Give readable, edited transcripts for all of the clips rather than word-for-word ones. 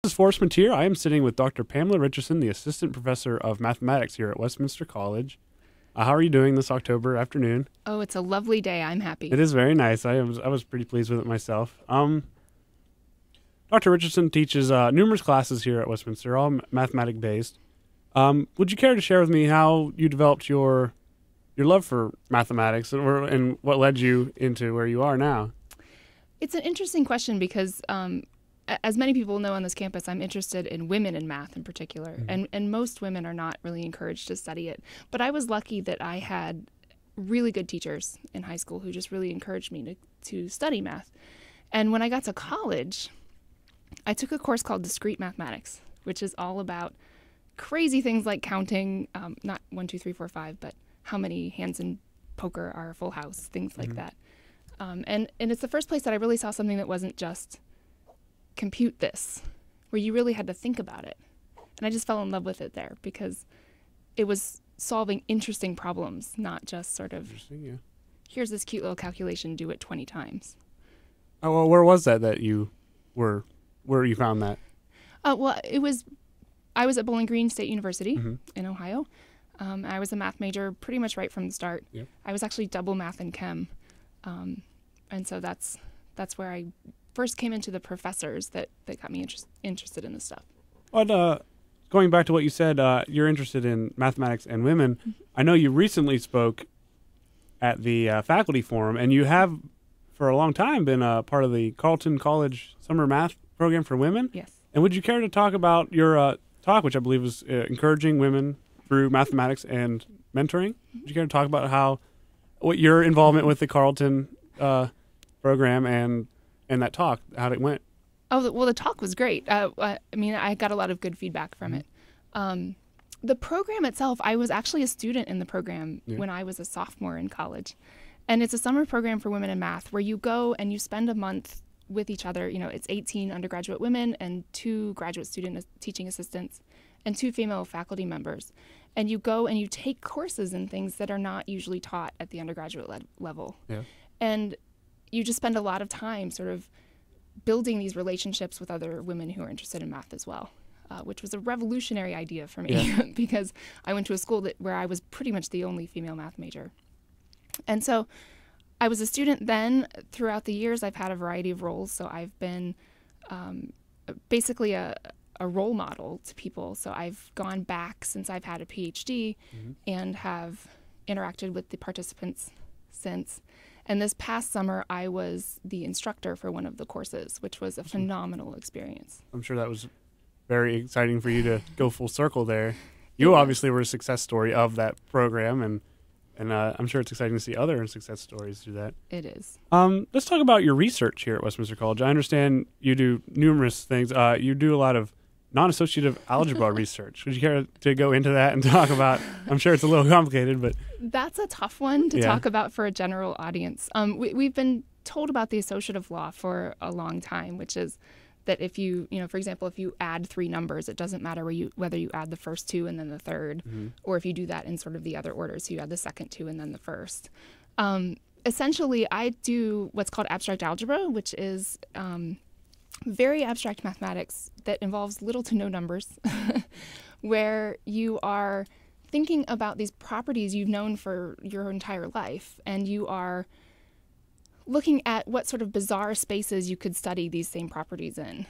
This is Forrest Matier. I am sitting with Dr. Pamela Richardson, the Assistant Professor of Mathematics here at Westminster College. How are you doing this October afternoon? Oh, it's a lovely day. I'm happy. It is very nice. I was pretty pleased with it myself. Dr. Richardson teaches numerous classes here at Westminster, all mathematic based. Would you care to share with me how you developed your love for mathematics and what led you into where you are now? It's an interesting question because, as many people know on this campus, I'm interested in women in math in particular, and most women are not really encouraged to study it. But I was lucky that I had really good teachers in high school who just really encouraged me to study math. And when I got to college, I took a course called Discrete Mathematics, which is all about crazy things like counting, not 1, 2, 3, 4, 5, but how many hands in poker are a full house, things like that. And it's the first place that I really saw something that wasn't just compute this, where you really had to think about it. And I just fell in love with it there because it was solving interesting problems, not just sort of, here's this cute little calculation, do it 20 times. Oh, well, where was that you where you found that? Well, I was at Bowling Green State University in Ohio. I was a math major pretty much right from the start. Yep. I was actually double math and chem. And so that's where I first came into the professors that got me interested in this stuff. But going back to what you said, you're interested in mathematics and women. I know you recently spoke at the faculty forum, and you have for a long time been a part of the Carleton College Summer Math Program for Women. Yes. And would you care to talk about your talk, which I believe was encouraging women through mathematics and mentoring? Would you care to talk about what your involvement with the Carleton program and that talk, how it went? Oh, well, the talk was great. I mean, I got a lot of good feedback from it. The program itself, I was actually a student in the program when I was a sophomore in college. And it's a summer program for women in math where you go and you spend a month with each other. You know, it's 18 undergraduate women and 2 graduate student teaching assistants and 2 female faculty members. And you go and you take courses in things that are not usually taught at the undergraduate level. Yeah. And you just spend a lot of time sort of building these relationships with other women who are interested in math as well, which was a revolutionary idea for me because I went to a school where I was pretty much the only female math major. And so I was a student then. Throughout the years, I've had a variety of roles. So I've been basically a role model to people. So I've gone back since I've had a PhD and have interacted with the participants since. And this past summer, I was the instructor for one of the courses, which was a phenomenal experience. I'm sure that was very exciting for you to go full circle there. You obviously were a success story of that program, and I'm sure it's exciting to see other success stories through that. It is. Let's talk about your research here at Westminster College. I understand you do numerous things. You do a lot of non-associative algebra research. Would you care to go into that and talk about? I'm sure it's a little complicated, but that's a tough one to talk about for a general audience. We've been told about the associative law for a long time, which is that if you for example, if you add 3 numbers, it doesn't matter whether you add the first 2 and then the third, or if you do that in sort of the other order, so you add the second 2 and then the first. Essentially, I do what's called abstract algebra, which is very abstract mathematics that involves little to no numbers, where you are thinking about these properties you've known for your entire life, and you are looking at what sort of bizarre spaces you could study these same properties in.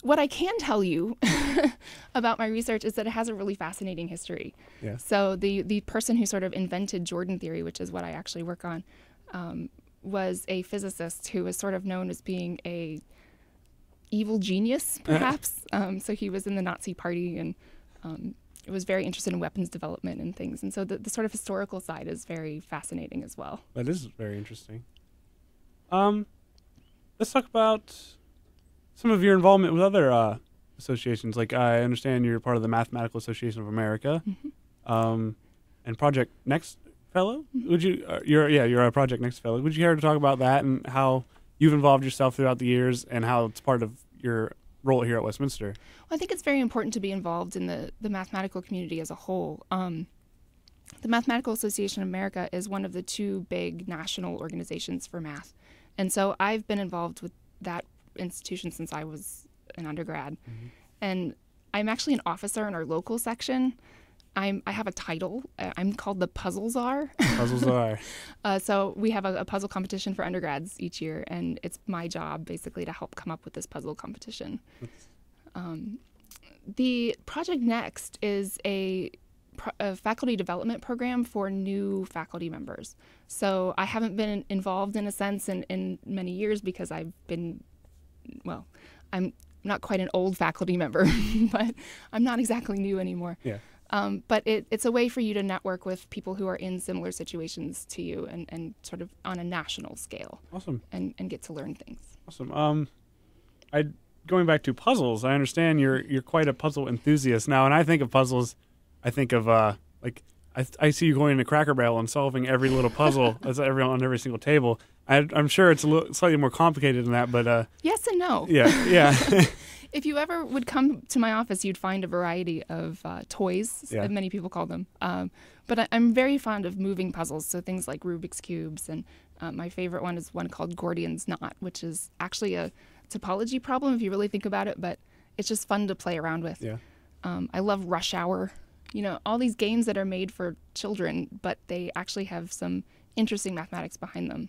What I can tell you about my research is that it has a really fascinating history. Yeah. So the person who sort of invented Jordan theory, which is what I actually work on, was a physicist who was sort of known as being a evil genius, perhaps. So he was in the Nazi Party and was very interested in weapons development and things. And so the sort of historical side is very fascinating as well. That is very interesting. Let's talk about some of your involvement with other associations. Like I understand you're part of the Mathematical Association of America, and Project Next Fellow. Would you? You're a Project Next Fellow. Would you care to talk about that and how you've involved yourself throughout the years and how it's part of your role here at Westminster? Well, I think it's very important to be involved in the mathematical community as a whole. The Mathematical Association of America is one of the 2 big national organizations for math. And so I've been involved with that institution since I was in undergrad. Mm-hmm. And I'm actually an officer in our local section. I have a title. I'm called the Puzzle Czar. Puzzle Czar. So we have a puzzle competition for undergrads each year, and it's my job basically to help come up with this puzzle competition. The Project Next is a faculty development program for new faculty members. So I haven't been involved in a sense in many years because I've been, well, I'm not quite an old faculty member, but I'm not exactly new anymore. Yeah. But it's a way for you to network with people who are in similar situations to you and sort of on a national scale. Awesome. And get to learn things. Awesome. Going back to puzzles, I understand you're quite a puzzle enthusiast now, and I think of puzzles, I think of like I see you going to Cracker Barrel and solving every little puzzle that's on every single table. I'm sure it's slightly more complicated than that, but yes and no. Yeah. If you ever would come to my office, you'd find a variety of toys, Yeah. many people call them. But I'm very fond of moving puzzles, so things like Rubik's Cubes. And my favorite one is one called Gordian's Knot, which is actually a topology problem if you really think about it, but it's just fun to play around with. Yeah. I love Rush Hour. You know, all these games that are made for children, but they actually have some interesting mathematics behind them,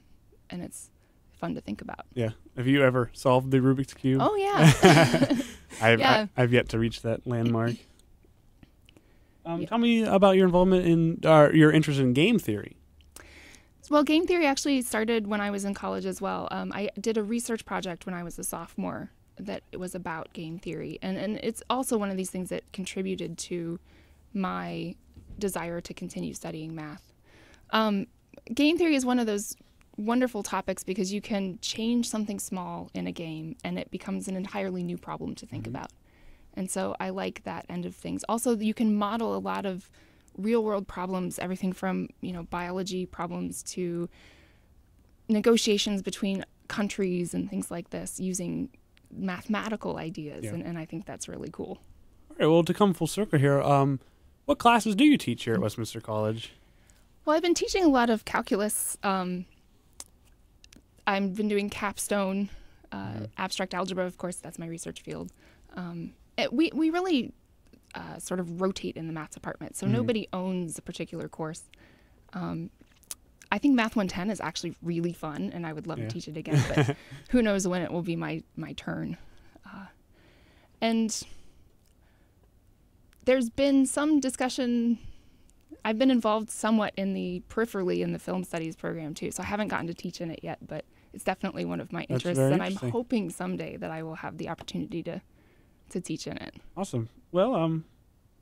and it's fun to think about. Yeah. Have you ever solved the Rubik's Cube? Oh, yeah. I've yet to reach that landmark. Tell me about your involvement in your interest in game theory. Well, game theory actually started when I was in college as well. I did a research project when I was a sophomore that was about game theory. And it's also one of these things that contributed to my desire to continue studying math. Game theory is one of those wonderful topics because you can change something small in a game and it becomes an entirely new problem to think about. And so I like that end of things. Also, you can model a lot of real world problems, everything from, biology problems to negotiations between countries and things like this using mathematical ideas. Yeah. And I think that's really cool. All right, well, to come full circle here, what classes do you teach here at Westminster College? Well, I've been teaching a lot of calculus. I've been doing capstone, abstract algebra, of course, that's my research field. We really sort of rotate in the math department, so nobody owns a particular course. I think Math 110 is actually really fun, and I would love to teach it again, but who knows when it will be my turn. And there's been some discussion. I've been involved somewhat peripherally in the film studies program too, so I haven't gotten to teach in it yet, but it's definitely one of my interests, and I'm hoping someday that I will have the opportunity to teach in it. Awesome. Well,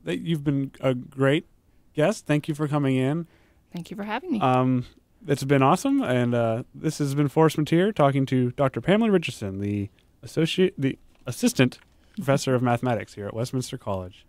you've been a great guest. Thank you for coming in. Thank you for having me. It's been awesome, and this has been Forrest Mateer talking to Dr. Pamela Richardson, the assistant professor of mathematics here at Westminster College.